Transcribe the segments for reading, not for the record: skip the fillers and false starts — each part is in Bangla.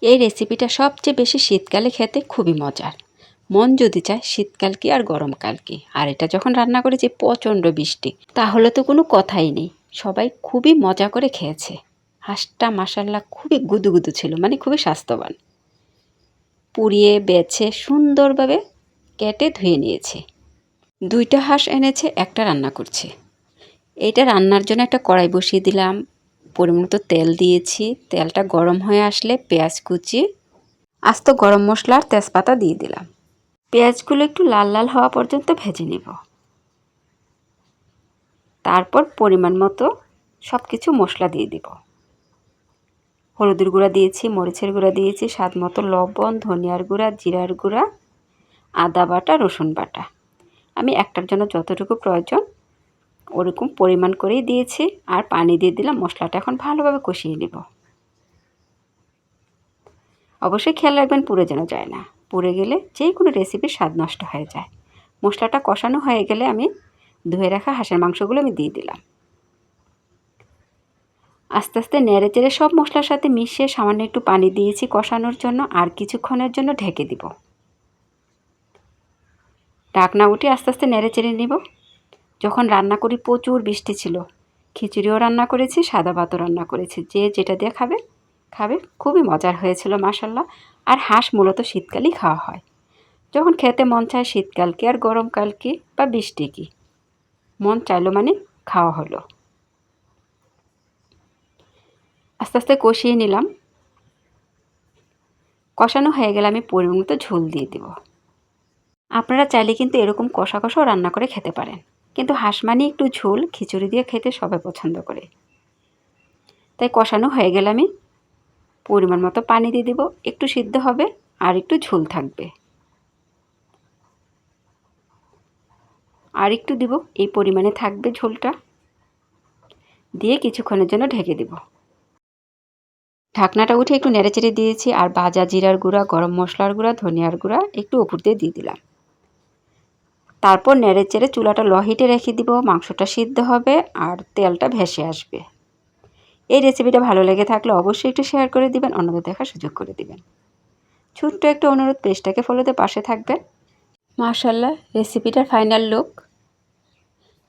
এই রেসিপিটা সবচেয়ে বেশি শীতকালে খেতে খুবই মজার। মন যদি চায় শীতকাল কি আর গরমকাল কি, আর এটা যখন রান্না করেছি প্রচণ্ড বৃষ্টি, তাহলে তো কোনো কথাই নেই। সবাই খুবই মজা করে খেয়েছে। হাঁসটা মাশাল্লাহ খুবই গুদুগুদু ছিল, মানে খুবই স্বাস্থ্যবান। পুড়িয়ে বেছে সুন্দরভাবে কেটে ধুয়ে নিয়েছি। 2টা হাঁস এনেছে, একটা রান্না করছে। এইটা রান্নার জন্য একটা কড়াই বসিয়ে দিলাম, পরিমাণমতো তেল দিয়েছি। তেলটা গরম হয়ে আসলে পেঁয়াজ কুচি, আস্ত গরম মশলা আর তেজপাতা দিয়ে দিলাম। পেঁয়াজগুলো একটু লাল লাল হওয়া পর্যন্ত ভেজে নেব। তারপর পরিমাণ মতো সব কিছু মশলা দিয়ে দিব। হলুদের গুঁড়া দিয়েছি, মরিচের গুঁড়া দিয়েছি, স্বাদ মতো লবণ, ধনিয়ার গুঁড়া, জিরার গুঁড়া, আদা বাটা, রসুন বাটা। আমি একটার জন্য যতটুকু প্রয়োজন ওরকম পরিমাণ করেই দিয়েছি, আর পানি দিয়ে দিলাম। মশলাটা এখন ভালোভাবে কষিয়ে নেব। অবশ্যই খেয়াল রাখবেন পুড়ে যেন যায় না। পুড়ে গেলে যে কোনো রেসিপির স্বাদ নষ্ট হয়ে যায়। মশলাটা কষানো হয়ে গেলে আমি ধুয়ে রাখা হাঁসের মাংসগুলো আমি দিয়ে দিলাম। আস্তে আস্তে নেড়ে চেড়ে সব মশলার সাথে মিশিয়ে সামান্য একটু পানি দিয়েছি কষানোর জন্য, আর কিছুক্ষণের জন্য ঢেকে দিব। ঢাকনা উঠিয়ে আস্তে আস্তে নেড়ে চেড়ে নিব। যখন রান্না করি প্রচুর বৃষ্টি ছিল, খিচুড়িও রান্না করেছি, সাদা ভাতও রান্না করেছি। যে যেটা দিয়ে খাবে খাবে। খুবই মজার হয়েছিল মাশাল্লাহ। আর হাঁস মূলত শীতকালেই খাওয়া হয়। যখন খেতে মন চায়, শীতকাল কি আর গরমকাল কি বা বৃষ্টি কি, মন চাইলো মানে খাওয়া হলো। আস্তে আস্তে কষিয়ে নিলাম। কষানো হয়ে গেলে আমি পরিমাণ মতো ঝোল দিয়ে দেব। আপনারা চাইলে কিন্তু এরকম কষা কষাও রান্না করে খেতে পারেন, কিন্তু হাঁস মানে একটু ঝোল, খিচুড়ি দিয়ে খেতে সবাই পছন্দ করে। তাই কষানো হয়ে গেলে আমি পরিমাণ মতো পানি দিয়ে দেব। একটু সিদ্ধ হবে আর একটু ঝোল থাকবে। আর একটু দিব, এই পরিমাণে থাকবে ঝোলটা। দিয়ে কিছুক্ষণের জন্য ঢেকে দেব। ঢাকনাটা উঠে একটু নেড়েচেড়ে দিয়েছি, আর ভাজা জিরার গুঁড়া, গরম মশলার গুঁড়া, ধনিয়ার গুঁড়া একটু উপর দিয়ে দিয়ে দিলাম। তারপর নেড়েচেড়ে চুলাটা লো হিটে রেখে দিব। মাংসটা সিদ্ধ হবে আর তেলটা ভেসে আসবে। এই রেসিপিটা ভালো লেগে থাকলে অবশ্যই একটু শেয়ার করে দিবেন, অন্যদের দেখার সুযোগ করে দিবেন। ছোট্ট একটা অনুরোধ, পেজটাকে ফলোতে পাশে থাকবেন। মাশাল্লাহ, রেসিপিটার ফাইনাল লুক।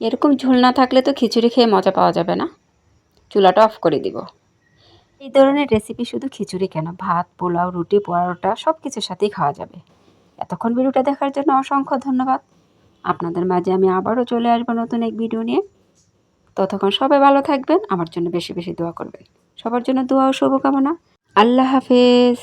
এরকম ঝোল না থাকলে তো খিচুড়ি খেয়ে মজা পাওয়া যাবে না। চুলাটা অফ করে দিব। এই ধরনের রেসিপি শুধু খিচুড়ি কেন, ভাত, পোলাও, রুটি, পরোটা সব কিছুর সাথেই খাওয়া যাবে। এতক্ষণ ভিডিওটা দেখার জন্য অসংখ্য ধন্যবাদ। আপনাদের মাঝে আমি আবারও চলে আসবো নতুন এক ভিডিও নিয়ে। ততক্ষণ সবাই ভালো থাকবেন, আমার জন্য বেশি বেশি দোয়া করবেন। সবার জন্য দোয়া ও শুভকামনা। আল্লাহ হাফেজ।